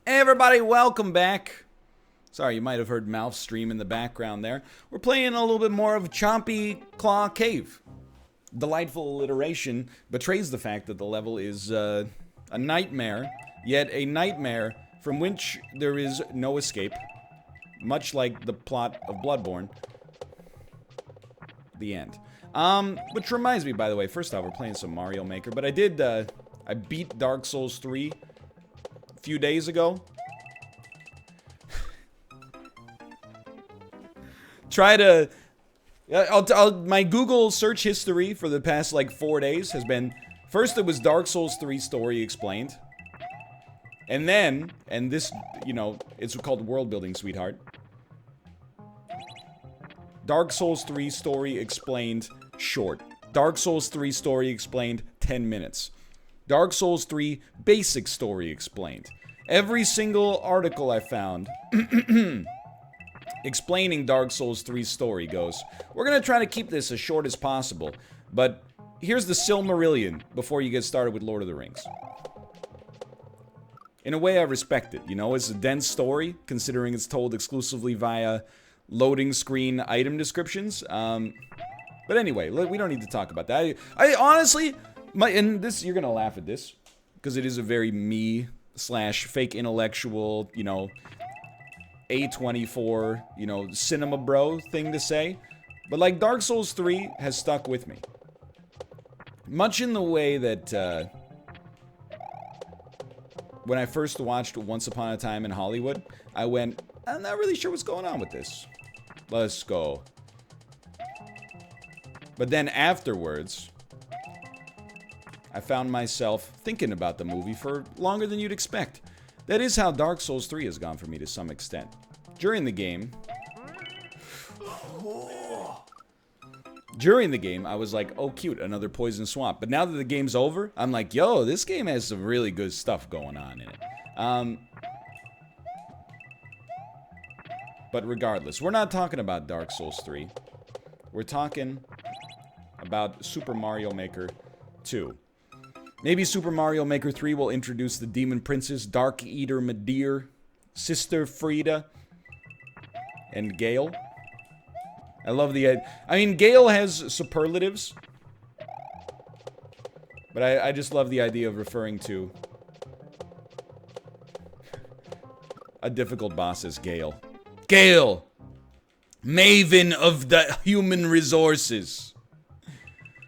Hey everybody, welcome back. Sorry, you might have heard Mouth stream in the background there. We're playing a little bit more of Chompy Claw Cave. Delightful alliteration betrays the fact that the level is a nightmare, yet a nightmare from which there is no escape. Much like the plot of Bloodborne. The end. Which reminds me, by the way, first off, we're playing some Mario Maker, but I beat Dark Souls 3 a few days ago. My Google search history for the past like 4 days has been, first it was Dark Souls 3 story explained. And then, and this, it's called world building, sweetheart. Dark Souls 3 story explained short. Dark Souls 3 story explained 10 minutes. Dark Souls 3 basic story explained. Every single article I found explaining Dark Souls 3 story goes, we're gonna try to keep this as short as possible, but here's the Silmarillion before you get started with Lord of the Rings. In a way, I respect it, it's a dense story, considering it's told exclusively via loading screen item descriptions. But anyway, we don't need to talk about that. I honestly, you're gonna laugh at this, because it is a very me / fake intellectual, A24, cinema bro thing to say. But like Dark Souls 3 has stuck with me. Much in the way that when I first watched Once Upon a Time in Hollywood, I went, I'm not really sure what's going on with this. Let's go. But then afterwards, I found myself thinking about the movie for longer than you'd expect. That is how Dark Souls 3 has gone for me to some extent. During the game, I was like, oh cute, another poison swamp. But now that the game's over, I'm like, yo, this game has some really good stuff going on in it. But regardless, we're not talking about Dark Souls 3. We're talking about Super Mario Maker 2. Maybe Super Mario Maker 3 will introduce the Demon Princess, Dark Eater Midir, Sister Frida, and Gale. I love Gale has superlatives. But I just love the idea of referring to a difficult boss as Gale. Gale! Maven of the human resources.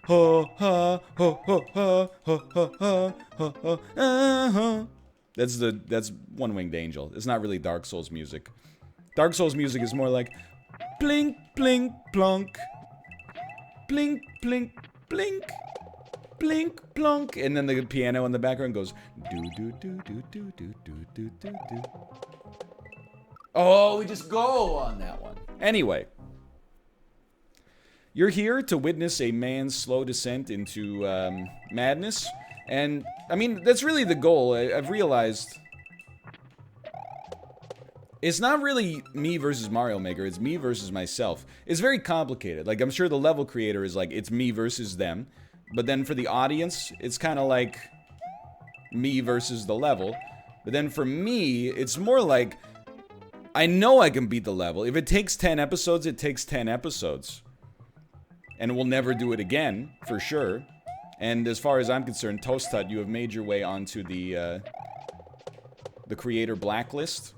Ho ha ho ho ha ho ha ha ha ha. That's One Winged Angel. It's not really Dark Souls music. Dark Souls music is more like blink blink plunk, blink blink blink, blink plunk, and then the piano in the background goes do do do do do do do do do do. Oh, we just go on that one. Anyway. You're here to witness a man's slow descent into madness. And, that's really the goal. I've realized it's not really me versus Mario Maker. It's me versus myself. It's very complicated. Like, I'm sure the level creator is like, it's me versus them. But then for the audience, it's kind of like me versus the level. But then for me, it's more like, I know I can beat the level. If it takes 10 episodes, it takes 10 episodes. And we'll never do it again, for sure. And as far as I'm concerned, toasthut, you have made your way onto the creator blacklist.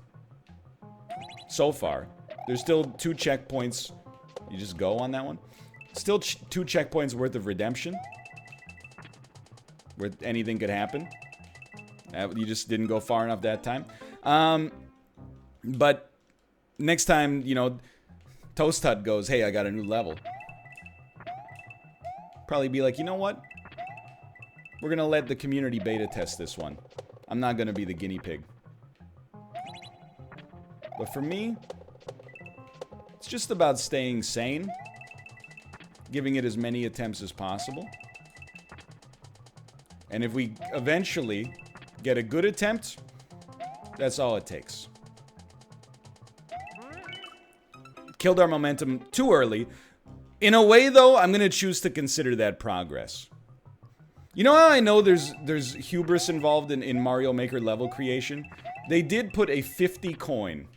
So far. There's still 2 checkpoints. You just go on that one. Still 2 checkpoints worth of redemption. Where anything could happen. You just didn't go far enough that time. But next time, toasthut goes, hey, I got a new level. Probably be like, you know what? We're gonna let the community beta test this one. I'm not gonna be the guinea pig. But for me, it's just about staying sane. Giving it as many attempts as possible. And if we eventually get a good attempt, that's all it takes. Killed our momentum too early. In a way, though, I'm gonna choose to consider that progress. You know how I know there's hubris involved in Mario Maker level creation? they did put a 50 coin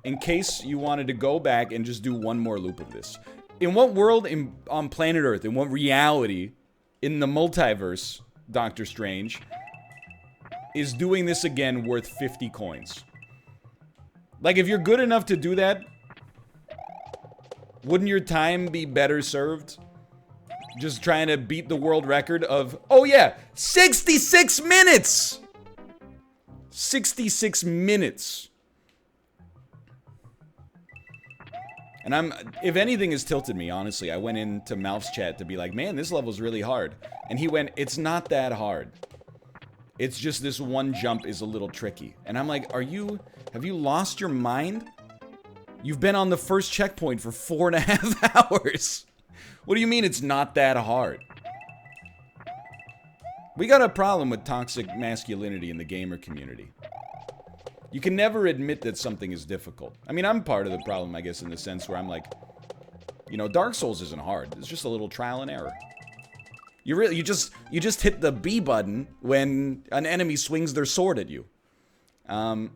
in case you wanted to go back and just do one more loop of this. In what world on planet Earth, in what reality, in the multiverse, Doctor Strange, is doing this again worth 50 coins? Like, if you're good enough to do that, wouldn't your time be better served? Just trying to beat the world record of, oh yeah, 66 minutes! 66 minutes. And if anything has tilted me, honestly, I went into Malph's chat to be like, man, this level's really hard. And he went, it's not that hard. It's just this one jump is a little tricky. And I'm like, have you lost your mind? You've been on the first checkpoint for 4.5 hours. What do you mean it's not that hard? We got a problem with toxic masculinity in the gamer community. You can never admit that something is difficult. I mean, I'm part of the problem, I guess, in the sense where I'm like, you know, Dark Souls isn't hard. It's just a little trial and error. You just hit the B button when an enemy swings their sword at you. But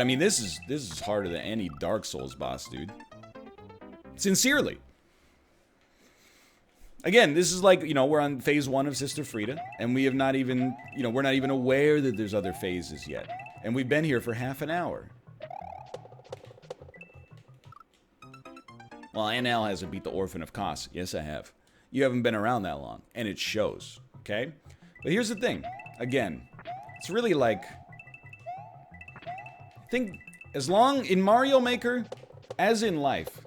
I mean, this is harder than any Dark Souls boss, dude. Sincerely. Again, this is like, you know, we're on phase 1 of Sister Frida, and we have not even, you know, we're not even aware that there's other phases yet. And we've been here for half an hour. Well, NL hasn't beat the Orphan of Kos. Yes, I have. You haven't been around that long, and it shows, okay? But here's the thing. Again, it's really like, I think as long in Mario Maker, as in life,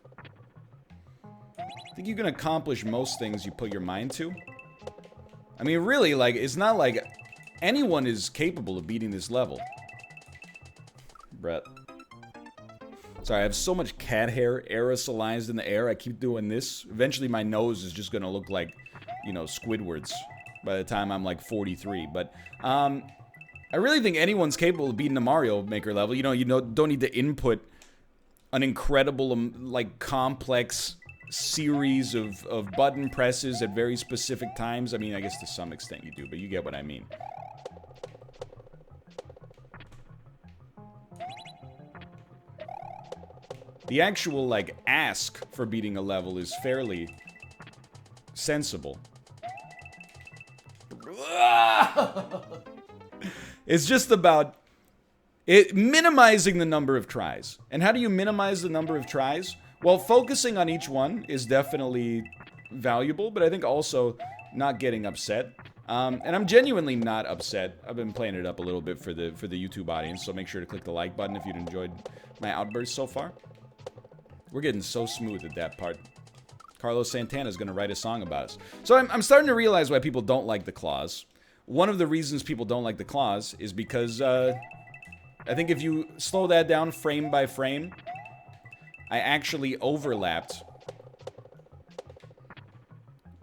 I think you can accomplish most things you put your mind to. I mean, really, like, it's not like anyone is capable of beating this level. Brett. Sorry, I have so much cat hair aerosolized in the air. I keep doing this. Eventually, my nose is just gonna look like, you know, Squidward's by the time I'm like 43. But, I really think anyone's capable of beating the Mario Maker level. You know, don't need to input an incredible, like, complex series of button presses at very specific times. I mean, I guess to some extent you do, but you get what I mean. The actual, like, ask for beating a level is fairly sensible. It's just about minimizing the number of tries. And how do you minimize the number of tries? Well, focusing on each one is definitely valuable, but I think also not getting upset. And I'm genuinely not upset. I've been playing it up a little bit for the YouTube audience, so make sure to click the like button if you'd enjoyed my outburst so far. We're getting so smooth at that part. Carlos Santana's gonna write a song about us. So I'm starting to realize why people don't like the claws. One of the reasons people don't like the claws is because, I think if you slow that down frame by frame, I actually overlapped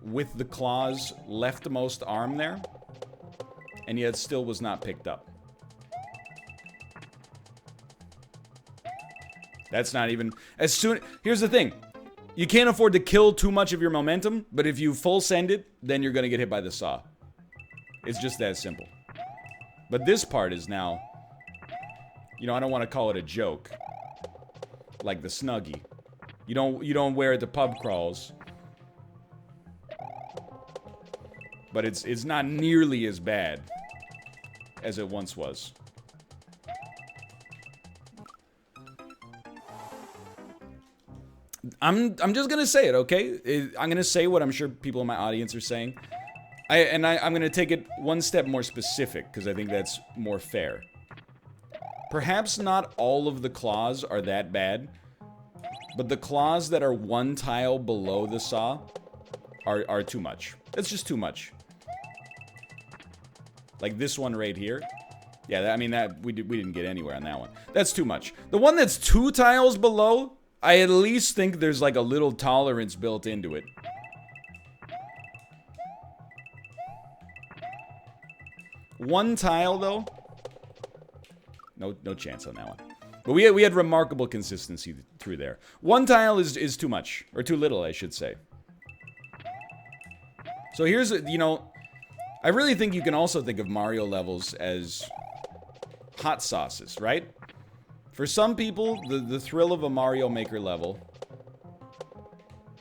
with the claw's leftmost arm there, and yet still was not picked up. That's not even... Here's the thing. You can't afford to kill too much of your momentum, but if you full send it, then you're gonna get hit by the saw. It's just that simple. But this part is now... You know, I don't want to call it a joke. Like the Snuggie. You don't wear it to pub crawls. But it's not nearly as bad as it once was. I'm just gonna say it, okay? I'm gonna say what I'm sure people in my audience are saying. I'm gonna take it one step more specific, because I think that's more fair. Perhaps not all of the claws are that bad, but the claws that are one tile below the saw are too much. It's just too much. Like this one right here. Yeah, I mean, we didn't get anywhere on that one. That's too much. The one that's 2 tiles below, I at least think there's like a little tolerance built into it. One tile, though? No chance on that one. But we had remarkable consistency through there. One tile is too much. Or too little, I should say. So here's, you know... I really think you can also think of Mario levels as hot sauces, right? For some people, the thrill of a Mario Maker level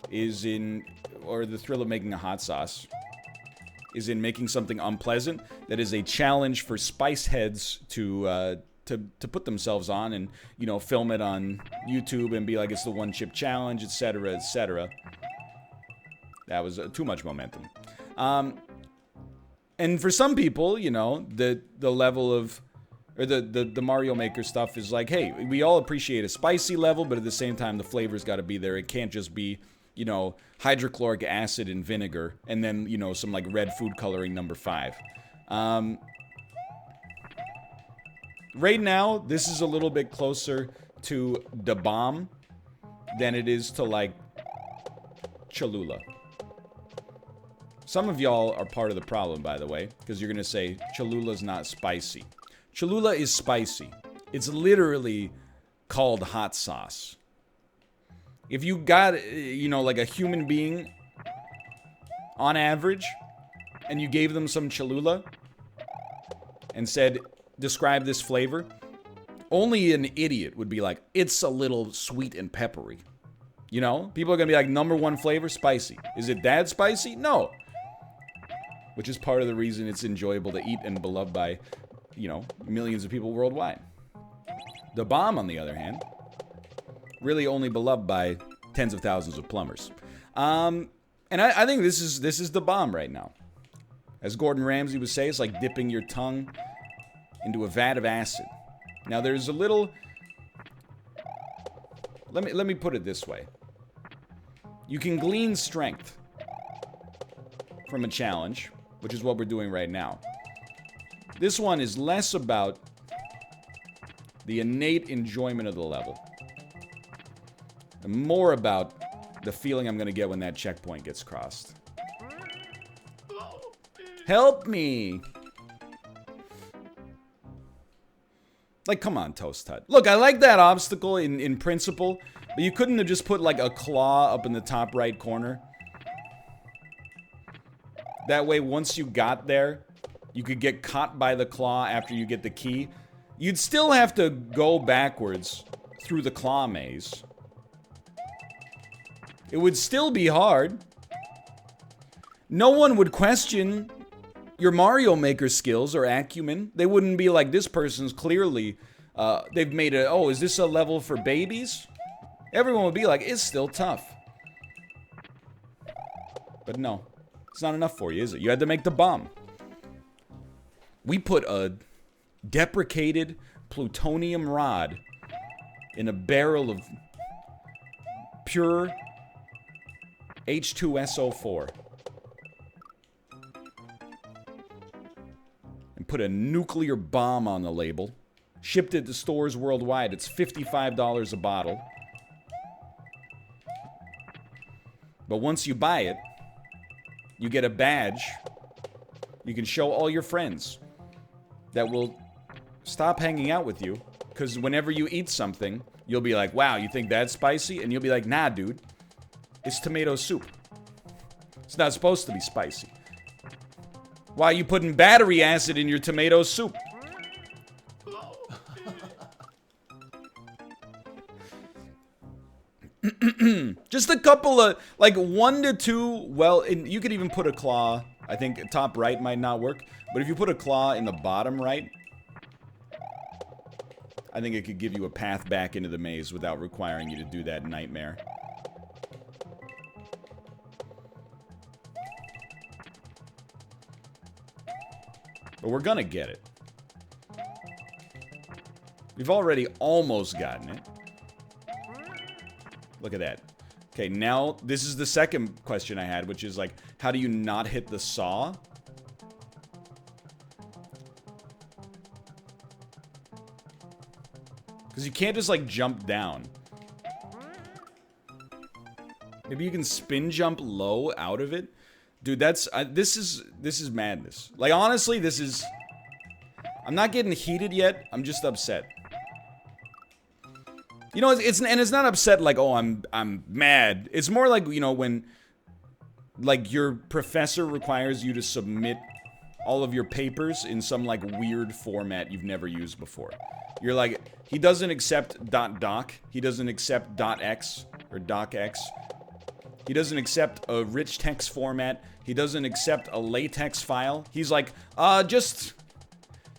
is in, or the thrill of making a hot sauce is in making something unpleasant that is a challenge for spice heads to put themselves on and, you know, film it on YouTube and be like, it's the one chip challenge, etc., etc. That was too much momentum. And for some people, you know, the level of, or the Mario Maker stuff is like, hey, we all appreciate a spicy level, but at the same time, the flavor's got to be there. It can't just be, you know, hydrochloric acid and vinegar, and then, you know, some, like, red food coloring number 5. Right now, this is a little bit closer to Da Bomb than it is to, like, Cholula. Some of y'all are part of the problem, by the way, because you're going to say Cholula's not spicy. Cholula is spicy. It's literally called hot sauce. If you got, you know, like a human being on average, and you gave them some Cholula and said, describe this flavor, only an idiot would be like, it's a little sweet and peppery. You know? People are going to be like, number 1 flavor, spicy. Is it that spicy? No. Which is part of the reason it's enjoyable to eat and beloved by, you know, millions of people worldwide. The Bomb, on the other hand, really only beloved by tens of thousands of plumbers. And I think this is the bomb right now. As Gordon Ramsay would say, it's like dipping your tongue into a vat of acid. Now there's a little... Let me put it this way. You can glean strength from a challenge, which is what we're doing right now. This one is less about the innate enjoyment of the level, and more about the feeling I'm gonna get when that checkpoint gets crossed. Help me! Like, come on, Toast Hut. Look, I like that obstacle in principle, but you couldn't have just put, like, a claw up in the top right corner? That way, once you got there, you could get caught by the claw after you get the key. You'd still have to go backwards through the claw maze. It would still be hard. No one would question your Mario Maker skills or acumen. They wouldn't be like, this person's clearly, they've made a, oh, is this a level for babies? Everyone would be like, it's still tough. But no, it's not enough for you, is it? You had to make the bomb. We put a deprecated plutonium rod in a barrel of pure H2SO4 and put a nuclear bomb on the label. Shipped it to stores worldwide. It's $55 a bottle. But once you buy it, you get a badge you can show all your friends that will stop hanging out with you, because whenever you eat something, you'll be like, wow, you think that's spicy? And you'll be like, nah, dude, it's tomato soup. It's not supposed to be spicy. Why are you putting battery acid in your tomato soup? Just a couple of, like, 1 to 2, well, and you could even put a claw. I think top right might not work, but if you put a claw in the bottom right, I think it could give you a path back into the maze without requiring you to do that nightmare. But we're gonna get it. We've already almost gotten it. Look at that. Okay, now this is the second question I had, which is like, how do you not hit the saw? Because you can't just, like, jump down. Maybe you can spin jump low out of it? Dude, that's... this is madness. Like, honestly, this is... I'm not getting heated yet. I'm just upset. You know, it's not upset like, oh, I'm mad. It's more like, you know, when, like, your professor requires you to submit all of your papers in some, like, weird format you've never used before. You're like, he doesn't accept .doc. He doesn't accept .x or docx. He doesn't accept a rich text format. He doesn't accept a latex file. He's like, just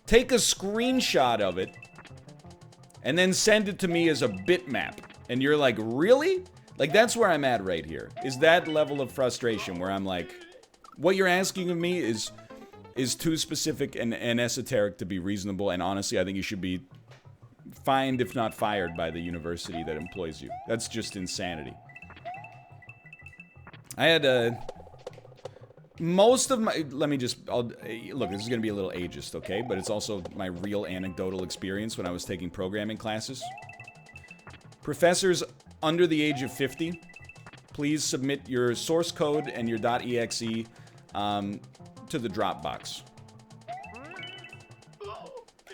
take a screenshot of it and then send it to me as a bitmap. And you're like, really? Like, that's where I'm at right here. Is that level of frustration where I'm like, what you're asking of me is too specific and esoteric to be reasonable. And honestly, I think you should be fined, if not fired, by the university that employs you. That's just insanity. I had most of my, look, this is going to be a little ageist, okay? But it's also my real anecdotal experience when I was taking programming classes. Professors under the age of 50, please submit your source code and your .exe to the Dropbox.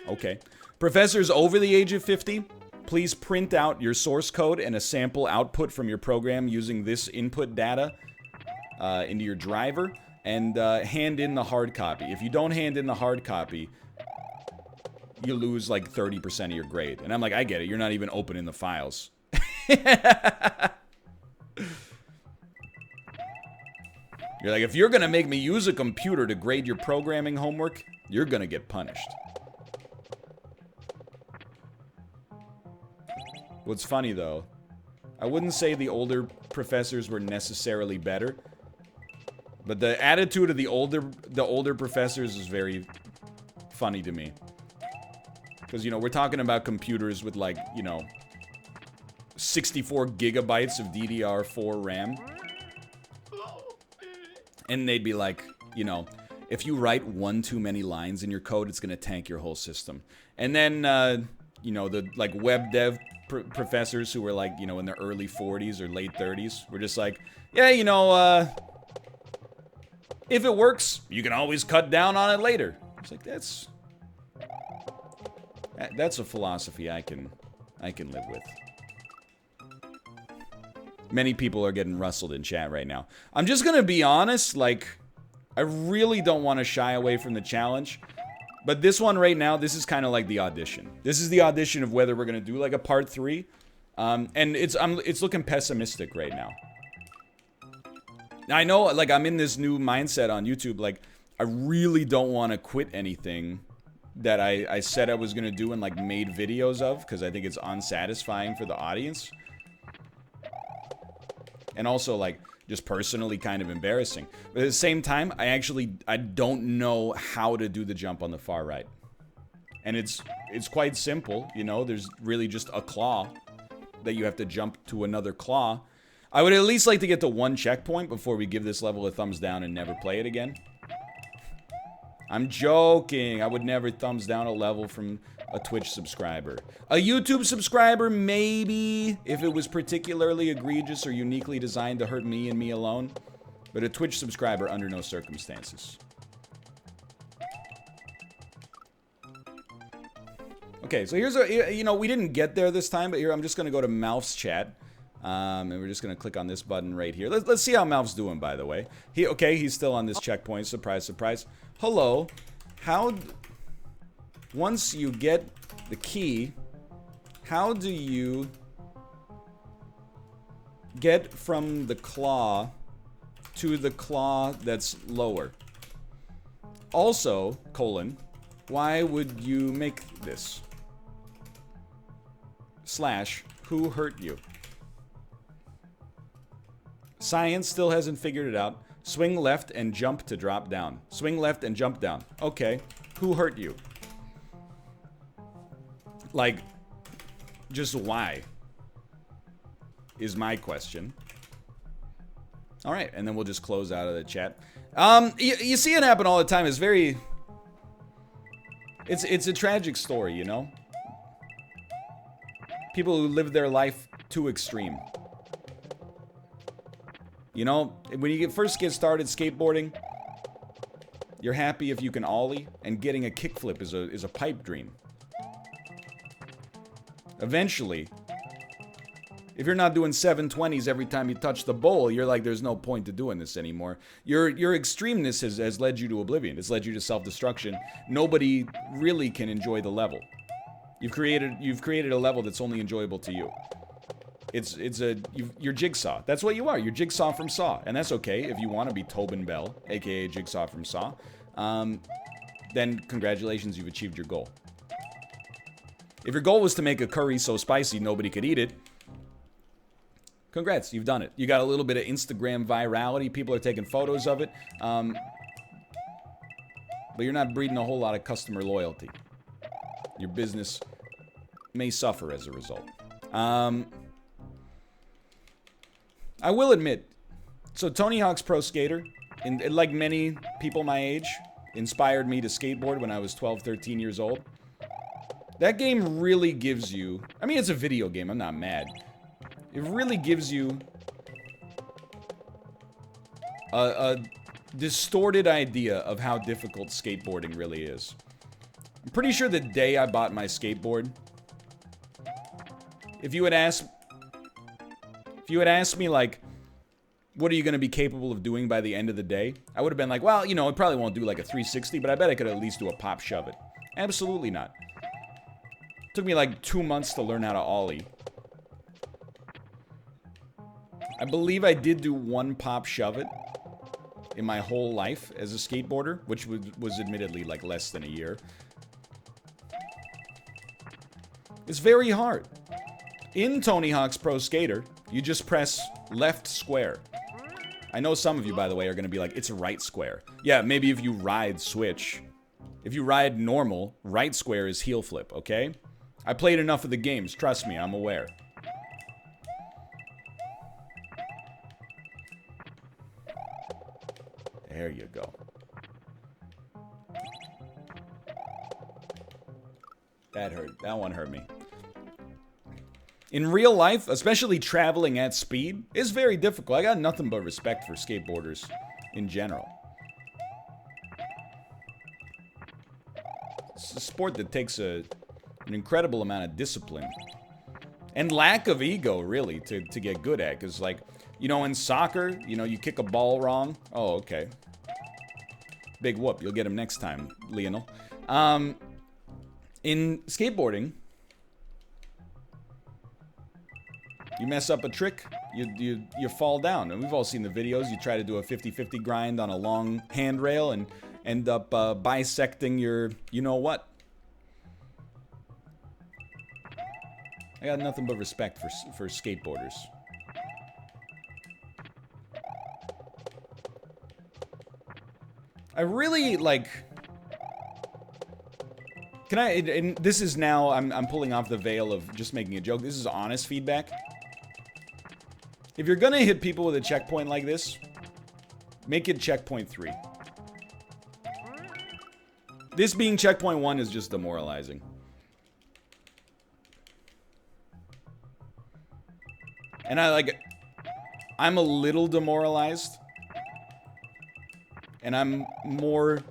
Okay. Professors over the age of 50, please print out your source code and a sample output from your program using this input data into your driver, and hand in the hard copy. If you don't hand in the hard copy, you lose like 30% of your grade. And I'm like, I get it. You're not even opening the files. You're like, if you're gonna make me use a computer to grade your programming homework, you're gonna get punished. What's funny though, I wouldn't say the older professors were necessarily better, but the attitude of the older professors is very funny to me. Because, you know, we're talking about computers with, like, you know, 64 gigabytes of DDR4 RAM. And they'd be like, you know, if you write one too many lines in your code, it's going to tank your whole system. And then, you know, the, like, web dev professors who were, like, you know, in their early 40s or late 30s were just like, yeah, you know, if it works, you can always cut down on it later. It's like, that's a philosophy I can live with. Many people are getting rustled in chat right now. I'm just gonna be honest, like, I really don't want to shy away from the challenge. But this one right now, this is kind of like the audition. This is the audition of whether we're gonna do like a part 3. And it's looking pessimistic right now. Now, I know, like, I'm in this new mindset on YouTube, like, I really don't want to quit anything that I said I was going to do and, like, made videos of, because I think it's unsatisfying for the audience. And also, like, just personally kind of embarrassing. But at the same time, I don't know how to do the jump on the far right. And it's quite simple, you know, there's really just a claw that you have to jump to another claw. I would at least like to get to one checkpoint before we give this level a thumbs down and never play it again. I'm joking. I would never thumbs down a level from a Twitch subscriber. A YouTube subscriber, maybe, if it was particularly egregious or uniquely designed to hurt me and me alone. But a Twitch subscriber, under no circumstances. Okay, so here's a, you know, we didn't get there this time, but here I'm just going to go to Malf's chat. And we're just going to click on this button right here. Let's see how Malf's doing, by the way. He's still on this checkpoint. Surprise, surprise. Hello. Once you get the key, how do you get from the claw to the claw that's lower? Also, why would you make this? / who hurt you? Science still hasn't figured it out. Swing left and jump to drop down. Swing left and jump down. Okay. Who hurt you? Like, just why? Is my question. Alright, and then we'll just close out of the chat. You see it happen all the time. It's very... It's a tragic story, you know? People who live their life too extreme. You know, when you first get started skateboarding, you're happy if you can ollie, and getting a kickflip is a pipe dream. Eventually, If you're not doing 720s every time you touch the bowl, you're like, there's no point to doing this anymore. Your extremeness has led you to oblivion. It's led you to self-destruction. Nobody really can enjoy the level. You've created a level that's only enjoyable to you. You're Jigsaw. That's what you are. You're Jigsaw from Saw. And that's okay if you want to be Tobin Bell, aka Jigsaw from Saw. Then congratulations, you've achieved your goal. If your goal was to make a curry so spicy nobody could eat it, congrats, you've done it. You got a little bit of Instagram virality. People are taking photos of it. But you're not breeding a whole lot of customer loyalty. Your business may suffer as a result. I will admit, so Tony Hawk's Pro Skater, like many people my age, inspired me to skateboard when I was 12, 13 years old. That game really gives you, I mean, it's a video game, I'm not mad. It really gives you a distorted idea of how difficult skateboarding really is. I'm pretty sure the day I bought my skateboard, if you had asked me, like, what are you going to be capable of doing by the end of the day? I would have been like, well, you know, it probably won't do like a 360, but I bet I could at least do a pop shove it. Absolutely not. It took me like 2 months to learn how to ollie. I believe I did do one pop shove it in my whole life as a skateboarder, which was admittedly like less than a year. It's very hard. In Tony Hawk's Pro Skater, you just press left square. I know some of you, by the way, are going to be like, it's right square. Yeah, maybe if you ride switch. If you ride normal, right square is heel flip, okay? I played enough of the games, trust me, I'm aware. There you go. That hurt. That one hurt me. In real life, especially traveling at speed, is very difficult. I got nothing but respect for skateboarders in general. It's a sport that takes an incredible amount of discipline. And lack of ego, really, to get good at. Because, like, you know, in soccer, you know, you kick a ball wrong. Oh, okay. Big whoop. You'll get him next time, Lionel. In skateboarding, you mess up a trick, you fall down. And we've all seen the videos. You try to do a 50-50 grind on a long handrail and end up bisecting your you-know-what. I got nothing but respect for skateboarders. I really, like... Can I... And this is now... I'm pulling off the veil of just making a joke. This is honest feedback. If you're gonna hit people with a checkpoint like this, make it checkpoint 3. This being checkpoint 1 is just demoralizing. And I'm a little demoralized. And I'm more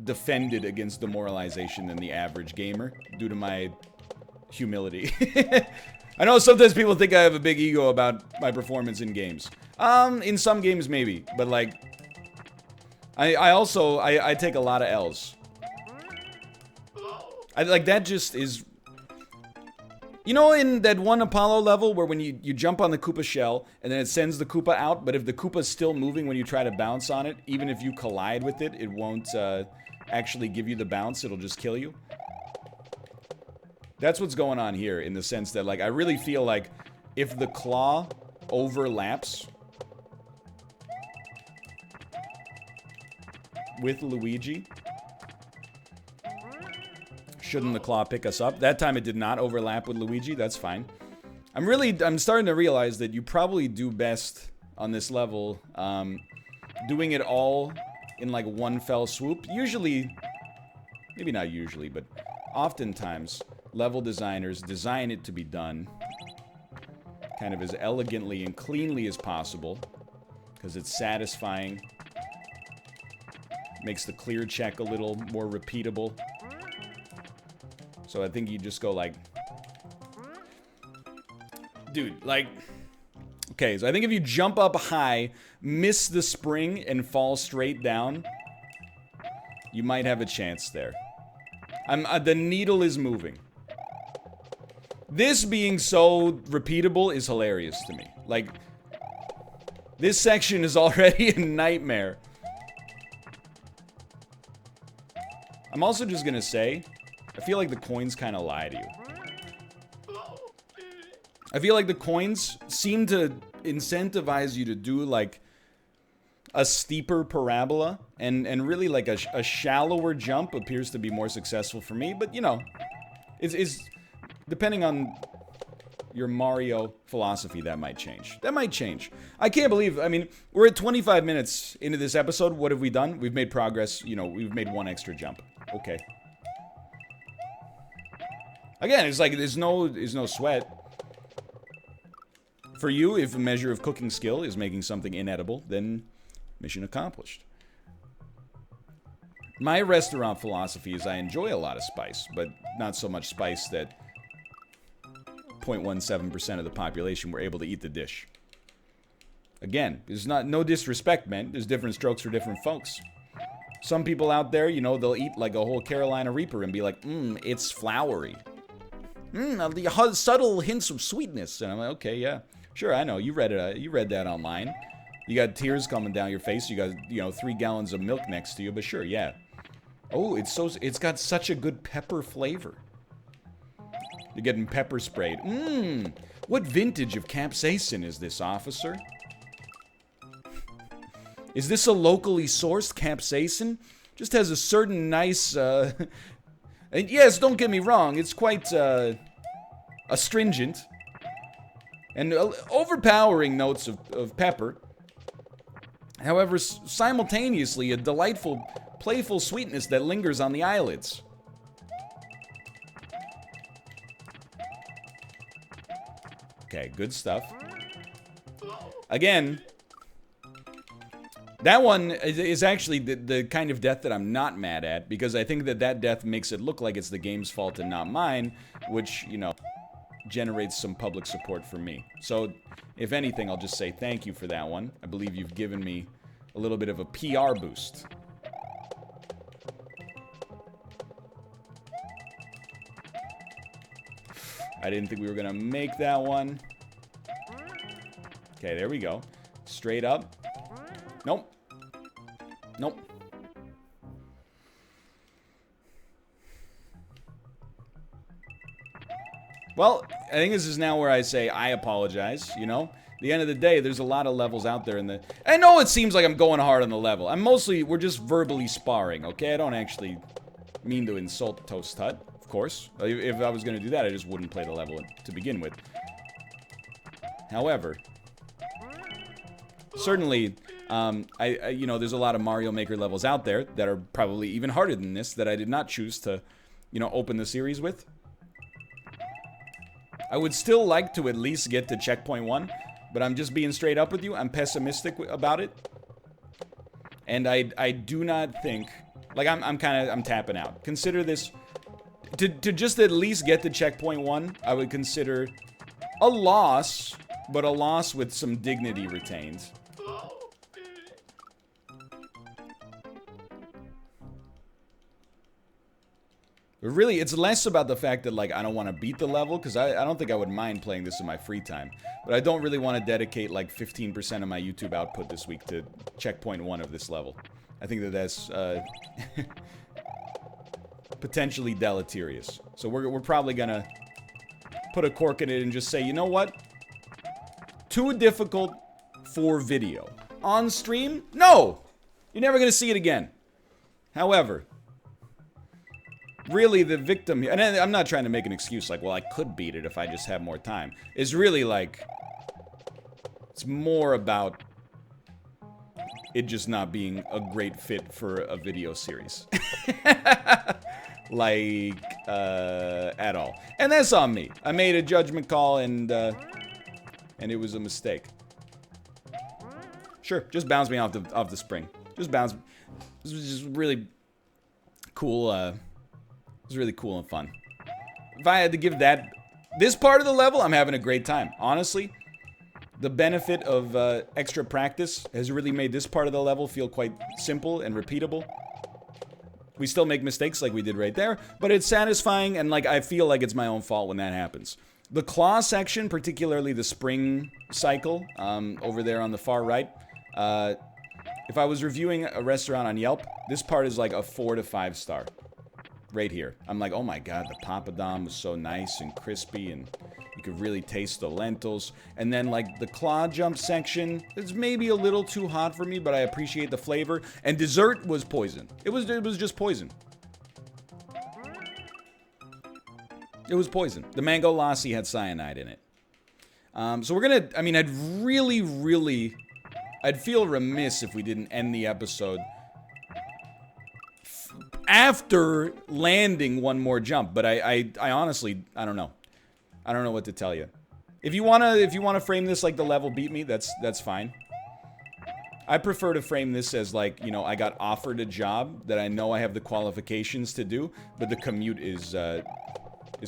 defended against demoralization than the average gamer due to my humility. I know sometimes people think I have a big ego about my performance in games. In some games maybe, but like, I also take a lot of L's. Like, that just is... You know, in that one Apollo level where when you jump on the Koopa shell and then it sends the Koopa out, but if the Koopa's still moving when you try to bounce on it, even if you collide with it, it won't actually give you the bounce, it'll just kill you. That's what's going on here, in the sense that, like, I really feel like if the claw overlaps with Luigi... Shouldn't the claw pick us up? That time it did not overlap with Luigi. That's fine. I'm starting to realize that you probably do best on this level doing it all in like one fell swoop. Usually, maybe not usually, but oftentimes level designers design it to be done kind of as elegantly and cleanly as possible because it's satisfying. Makes the clear check a little more repeatable. So I think you just go like... Dude, like... Okay, so I think if you jump up high, miss the spring, and fall straight down, you might have a chance there. The needle is moving. This being so repeatable is hilarious to me. Like, this section is already a nightmare. I'm also just gonna say, I feel like the coins kind of lie to you. I feel like the coins seem to incentivize you to do, like, a steeper parabola, and really, like, a shallower jump appears to be more successful for me, but, you know, it's depending on your Mario philosophy, that might change. That might change. I can't believe, I mean, we're at 25 minutes into this episode. What have we done? We've made progress. You know, we've made one extra jump. Okay. Again, it's like, there's no sweat. For you, if a measure of cooking skill is making something inedible, then mission accomplished. My restaurant philosophy is I enjoy a lot of spice, but not so much spice that 0.17% of the population were able to eat the dish. Again, there's no disrespect meant. There's different strokes for different folks. Some people out there, you know, they'll eat like a whole Carolina Reaper and be like, it's floury. The subtle hints of sweetness. And I'm like, okay, yeah. Sure, I know. You read it. You read that online. You got tears coming down your face. You got, you know, 3 gallons of milk next to you. But sure, yeah. Oh, it's got such a good pepper flavor. You're getting pepper sprayed. What vintage of capsaicin is this, officer? Is this a locally sourced capsaicin? Just has a certain nice, and yes, don't get me wrong, it's quite, astringent. And overpowering notes of pepper. However, simultaneously, a delightful, playful sweetness that lingers on the eyelids. Okay, good stuff. Again, that one is actually the kind of death that I'm not mad at, because I think that death makes it look like it's the game's fault and not mine, which, you know, generates some public support for me. So, if anything, I'll just say thank you for that one. I believe you've given me a little bit of a PR boost. I didn't think we were gonna make that one. Okay, there we go. Straight up. Nope. Nope. Well, I think this is now where I say I apologize, you know? At the end of the day, there's a lot of levels out there in the... I know it seems like I'm going hard on the level. We're just verbally sparring, okay? I don't actually mean to insult toasthut, of course. If I was gonna do that, I just wouldn't play the level to begin with. However, certainly, you know, there's a lot of Mario Maker levels out there that are probably even harder than this that I did not choose to, you know, open the series with. I would still like to at least get to checkpoint 1, but I'm just being straight up with you. I'm pessimistic about it. And I do not think... Like, I'm tapping out. Consider this... To just at least get to checkpoint 1, I would consider a loss, but a loss with some dignity retained. But really, it's less about the fact that, like, I don't want to beat the level, because I don't think I would mind playing this in my free time. But I don't really want to dedicate, like, 15% of my YouTube output this week to checkpoint 1 of this level. I think that's, potentially deleterious. So we're probably gonna put a cork in it and just say, you know what? Too difficult for video. On stream? No! You're never gonna see it again. However... really, the victim here, and I'm not trying to make an excuse like, well, I could beat it if I just have more time. It's really like, it's more about it just not being a great fit for a video series. Like, at all. And that's on me. I made a judgment call, and it was a mistake. Sure, just bounce me off the spring. Just bounce. This was just really cool, it was really cool and fun. If I had to give that This part of the level, I'm having a great time. Honestly, the benefit of extra practice has really made this part of the level feel quite simple and repeatable. We still make mistakes like we did right there, but it's satisfying, and like I feel like it's my own fault when that happens. The claw section, particularly the spring cycle, over there on the far right, if I was reviewing a restaurant on Yelp, this part is like a 4 to 5 star. Right here. I'm like, oh my god, the papadom was so nice and crispy, and you could really taste the lentils. And then, like, the claw jump section is maybe a little too hot for me, but I appreciate the flavor. And dessert was poison. It was just poison. It was poison. The mango lassi had cyanide in it. So we're gonna, I mean, I'd feel remiss if we didn't end the episode after landing one more jump, but I honestly, I don't know. I don't know what to tell you. If you wanna frame this like the level beat me, that's fine. I prefer to frame this as like, you know, I got offered a job that I know I have the qualifications to do, but the commute is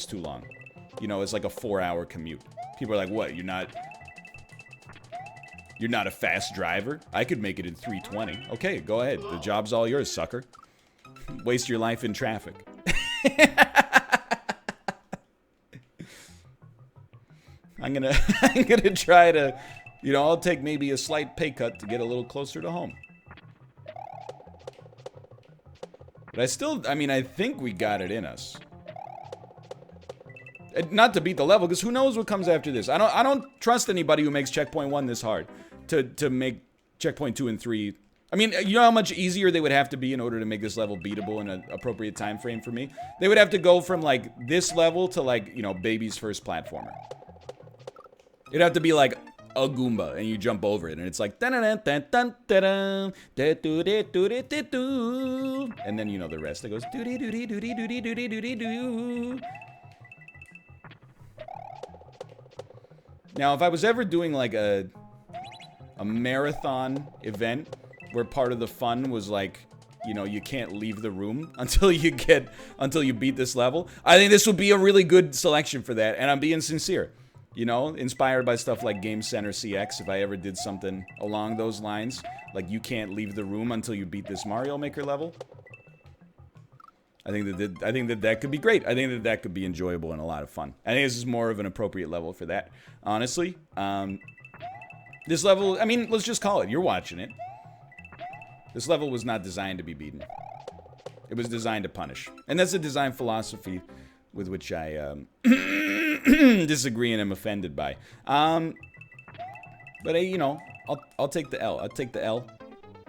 too long. You know, it's like a 4-hour commute. People are like, what? You're not a fast driver? I could make it in 3:20. Okay, go ahead. The job's all yours, sucker. Waste your life in traffic. I'm gonna try to, you know, I'll take maybe a slight pay cut to get a little closer to home. But I mean, I think we got it in us. Not to beat the level, because who knows what comes after this. I don't trust anybody who makes checkpoint 1 this hard to make checkpoint 2 and 3. I mean, you know how much easier they would have to be in order to make this level beatable in an appropriate time frame for me? They would have to go from, like, this level to, like, you know, baby's first platformer. It'd have to be, like, a Goomba, and you jump over it, and it's like... And then, you know, the rest. It goes... Now, if I was ever doing, like, a marathon event... where part of the fun was like, you know, you can't leave the room until you beat this level. I think this would be a really good selection for that, and I'm being sincere. You know, inspired by stuff like Game Center CX, if I ever did something along those lines, like you can't leave the room until you beat this Mario Maker level. I think that could be great. I think that could be enjoyable and a lot of fun. I think this is more of an appropriate level for that, honestly. This level, I mean, let's just call it. You're watching it. This level was not designed to be beaten. It was designed to punish. And that's a design philosophy with which I disagree and am offended by. But you know, I'll take the L. I'll take the L.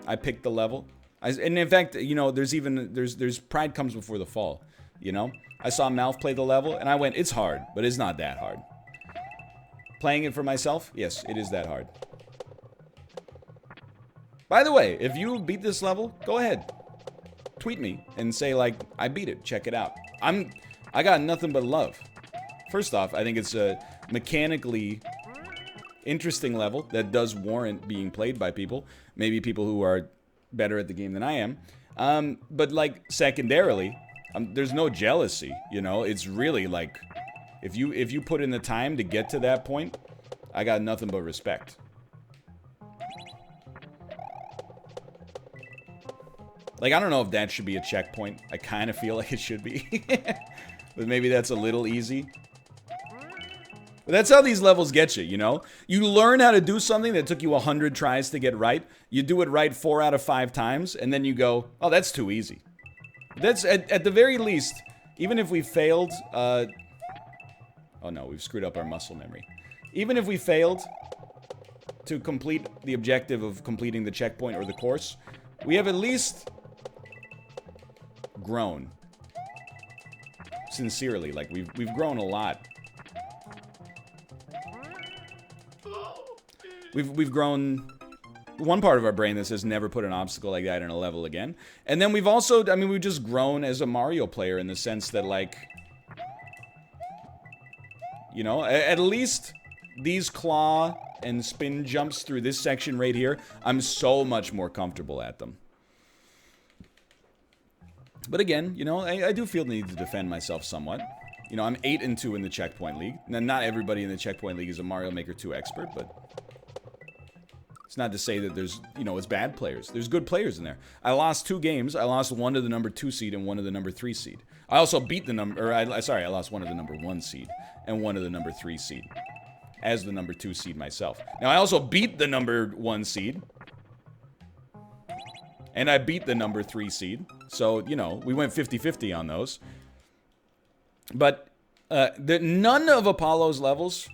I picked the level. And in fact, you know, there's pride comes before the fall, you know? I saw Malf play the level, and I went, it's hard, but it's not that hard. Playing it for myself, yes, it is that hard. By the way, if you beat this level, go ahead. Tweet me and say, like, I beat it, check it out. I got nothing but love. First off, I think it's a mechanically interesting level that does warrant being played by people. Maybe people who are better at the game than I am. But, like, secondarily, there's no jealousy, you know? It's really, like, if you put in the time to get to that point, I got nothing but respect. Like, I don't know if that should be a checkpoint. I kind of feel like it should be. But maybe that's a little easy. But that's how these levels get you, you know? You learn how to do something that took you 100 tries to get right. You do it right 4 out of 5 times, and then you go, oh, that's too easy. That's, at the very least, even if we failed, oh no, we've screwed up our muscle memory. Even if we failed to complete the objective of completing the checkpoint or the course, we have at least grown. Sincerely, like, we've grown a lot. We've grown one part of our brain that says never put an obstacle like that in a level again. And then we've also, I mean, we've just grown as a Mario player in the sense that, like, you know, at least these claw and spin jumps through this section right here, I'm so much more comfortable at them. But again, you know, I do feel the need to defend myself somewhat. You know, I'm 8-2 in the Checkpoint League. Now, not everybody in the Checkpoint League is a Mario Maker 2 expert, but it's not to say that there's, you know, it's bad players. There's good players in there. I lost 2 games. I lost one to the number 2 seed and one to the number 3 seed. I also beat the number, I lost one to the number 1 seed and one to the number 3 seed as the number 2 seed myself. Now, I also beat the number 1 seed. And I beat the number 3 seed. So, you know, we went 50-50 on those. But none of Apollo's levels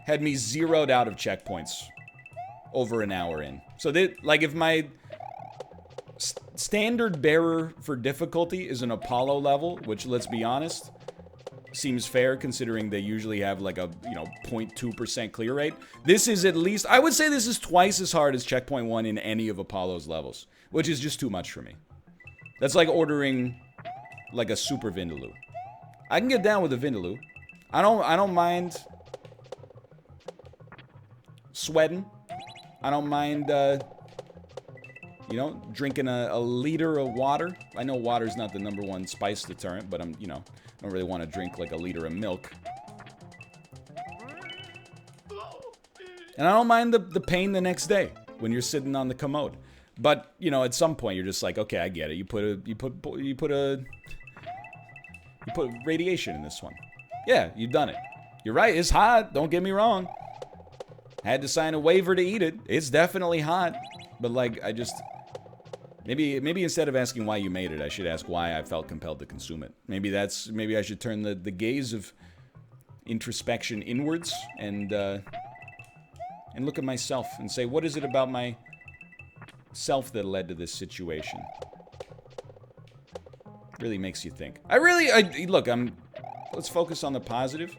had me zeroed out of checkpoints over an hour in. So, like, if my standard bearer for difficulty is an Apollo level, which, let's be honest, seems fair considering they usually have like a, you know, 0.2% clear rate. This is at least, I would say this is twice as hard as Checkpoint 1 in any of Apollo's levels, which is just too much for me. That's like ordering like a super Vindaloo. I can get down with a Vindaloo. I don't mind sweating. I don't mind, you know, drinking a liter of water. I know water's not the number 1 spice deterrent, but I'm, you know, I don't really want to drink like a liter of milk. And I don't mind the pain the next day when you're sitting on the commode. But, you know, at some point you're just like, okay, I get it. You put radiation in this one. Yeah, you've done it. You're right, it's hot, don't get me wrong. Had to sign a waiver to eat it. It's definitely hot. But like, I just, maybe instead of asking why you made it, I should ask why I felt compelled to consume it. Maybe I should turn the gaze of introspection inwards and look at myself and say, what is it about my self that led to this situation? Really makes you think. Look, let's focus on the positive.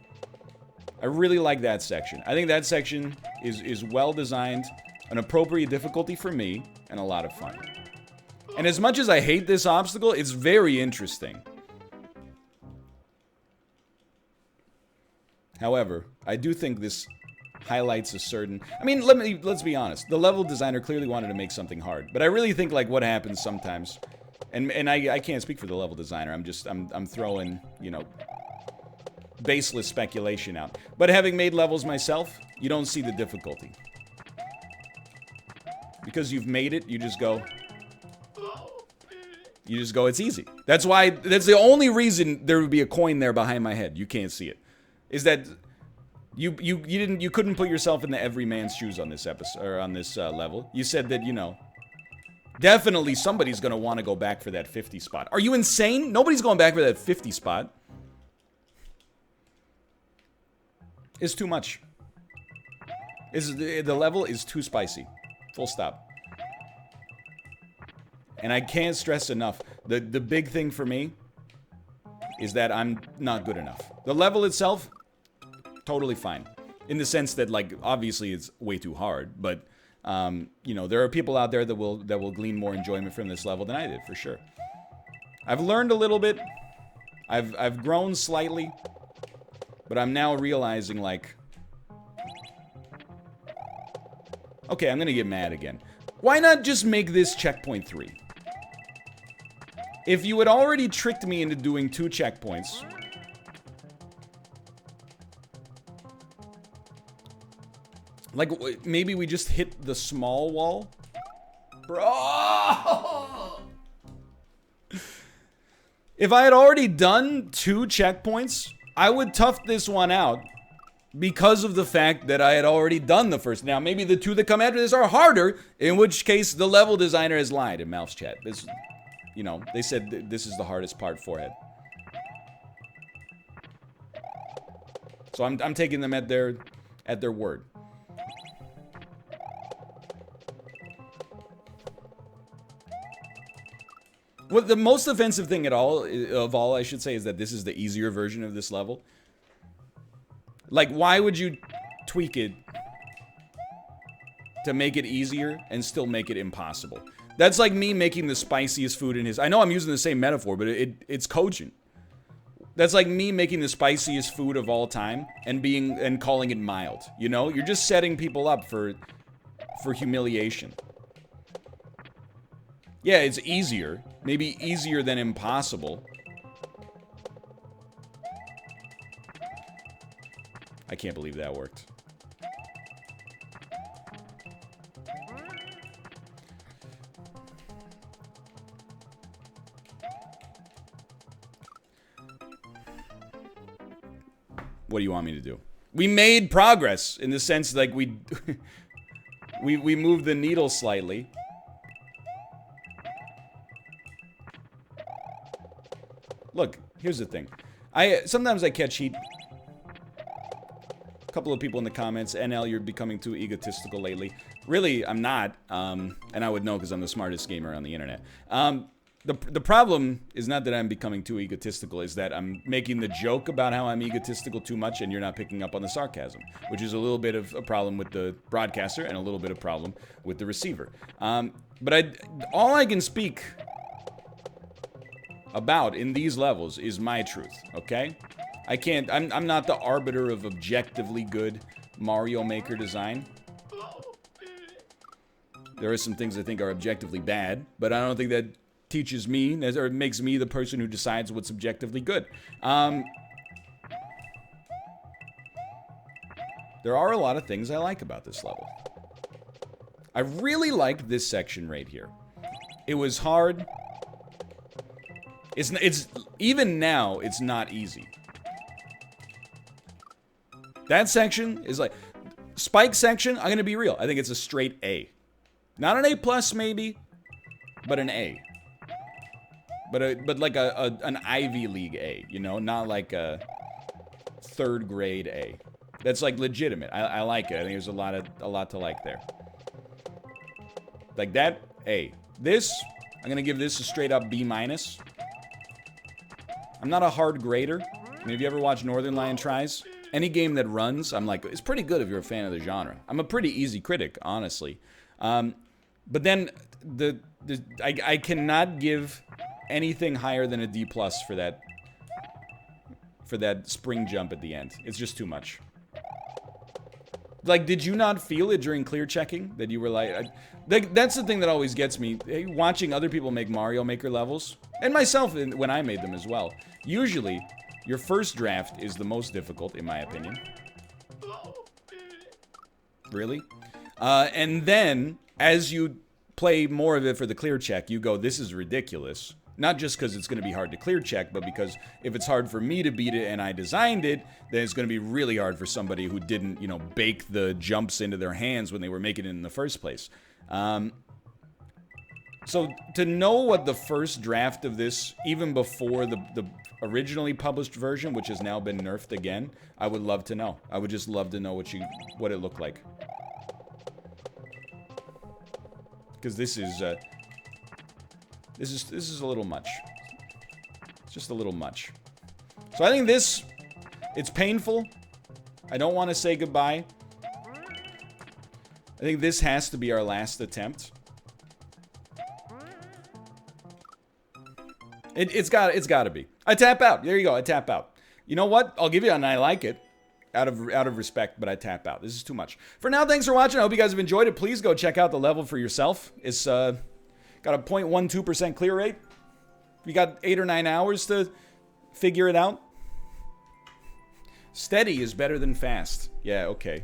I really like that section. I think that section is well designed, an appropriate difficulty for me, and a lot of fun. And as much as I hate this obstacle, it's very interesting. However, I do think this highlights a certain... I mean, let's be honest. The level designer clearly wanted to make something hard. But I really think, like, what happens sometimes... And I can't speak for the level designer. I'm throwing, you know, baseless speculation out. But having made levels myself, you don't see the difficulty. Because you've made it, you just go, it's easy. That's the only reason there would be a coin there behind my head. You can't see it. Is that you couldn't put yourself in the everyman's shoes on this episode, or on this level. You said that, you know, definitely somebody's gonna want to go back for that 50 spot. Are you insane? Nobody's going back for that 50 spot. It's too much. The level is too spicy. Full stop. And I can't stress enough, the big thing for me is that I'm not good enough. The level itself, totally fine. In the sense that, like, obviously it's way too hard, but you know, there are people out there that will glean more enjoyment from this level than I did, for sure. I've learned a little bit. I've grown slightly, but I'm now realizing, like, okay, I'm gonna get mad again. Why not just make this checkpoint 3? If you had already tricked me into doing 2 checkpoints, like, maybe we just hit the small wall? Bro! If I had already done 2 checkpoints, I would tough this one out because of the fact that I had already done the first. Now, maybe the 2 that come after this are harder, in which case the level designer has lied in Mouse Chat. This, you know, they said this is the hardest part, forehead. So I'm taking them at their word. What the most offensive thing of all, I should say, is that this is the easier version of this level. Like, why would you tweak it to make it easier and still make it impossible? That's like me making the spiciest food in his... I know I'm using the same metaphor, but it's cogent. That's like me making the spiciest food of all time and calling it mild. You know, you're just setting people up for humiliation. Yeah, it's easier. Maybe easier than impossible. I can't believe that worked. What do you want me to do? We made progress in the sense like we moved the needle slightly. Look, here's the thing. Sometimes I catch heat. A couple of people in the comments, NL, you're becoming too egotistical lately. Really, I'm not. And I would know because I'm the smartest gamer on the internet. The problem is not that I'm becoming too egotistical, is that I'm making the joke about how I'm egotistical too much and you're not picking up on the sarcasm, which is a little bit of a problem with the broadcaster and a little bit of problem with the receiver. But all I can speak about in these levels is my truth, okay? I'm not the arbiter of objectively good Mario Maker design. There are some things I think are objectively bad, but I don't think that teaches me, or makes me the person who decides what's objectively good. There are a lot of things I like about this level. I really like this section right here. It was hard. It's even now, it's not easy. That section is like, Spike section, I'm gonna be real. I think it's a straight A. Not an A+, maybe, but an A. But like an Ivy League A, you know, not like a third grade A. That's like legitimate. I like it. I think there's a lot to like there. Like that A. This, I'm gonna give this a straight up B-. I'm not a hard grader. I mean, have you ever watched Northernlion tries? Any game that runs, I'm like, it's pretty good if you're a fan of the genre. I'm a pretty easy critic, honestly. But then I cannot give anything higher than a D+ for that spring jump at the end. It's just too much. Like, did you not feel it during clear checking? That you were like, that's the thing that always gets me. Watching other people make Mario Maker levels, and myself when I made them as well. Usually, your first draft is the most difficult, in my opinion. Really? And then, as you play more of it for the clear check, you go, this is ridiculous. Not just because it's going to be hard to clear check, but because if it's hard for me to beat it and I designed it, then it's going to be really hard for somebody who didn't, you know, bake the jumps into their hands when they were making it in the first place. So to know what the first draft of this, even before the originally published version, which has now been nerfed again, I would love to know. I would just love to know what it looked like. Because this is a little much. It's just a little much. So I think it's painful. I don't want to say goodbye. I think this has to be our last attempt. It's got to be. I tap out. There you go. I tap out. You know what? I'll give you an I like it. Out of respect, but I tap out. This is too much. For now, thanks for watching. I hope you guys have enjoyed it. Please go check out the level for yourself. It's got a 0.12% clear rate. You got 8 or 9 hours to figure it out. Steady is better than fast. Yeah, okay.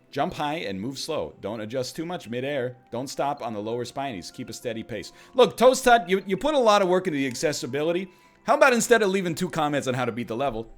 Jump high and move slow. Don't adjust too much midair. Don't stop on the lower spinies. Keep a steady pace. Look, toasthut, you put a lot of work into the accessibility. How about instead of leaving 2 comments on how to beat the level,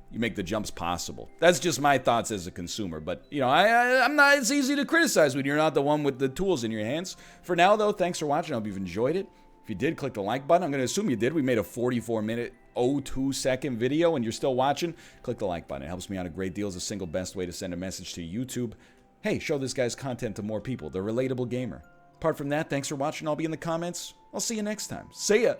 you make the jumps possible? That's just my thoughts as a consumer. But, you know, I'm not, it's easy to criticize when you're not the one with the tools in your hands. For now, though, thanks for watching. I hope you've enjoyed it. If you did, click the like button. I'm going to assume you did. We made a 44-minute, 02-second video, and you're still watching. Click the like button. It helps me out a great deal. It's the single best way to send a message to YouTube. Hey, show this guy's content to more people. The relatable gamer. Apart from that, thanks for watching. I'll be in the comments. I'll see you next time. See ya!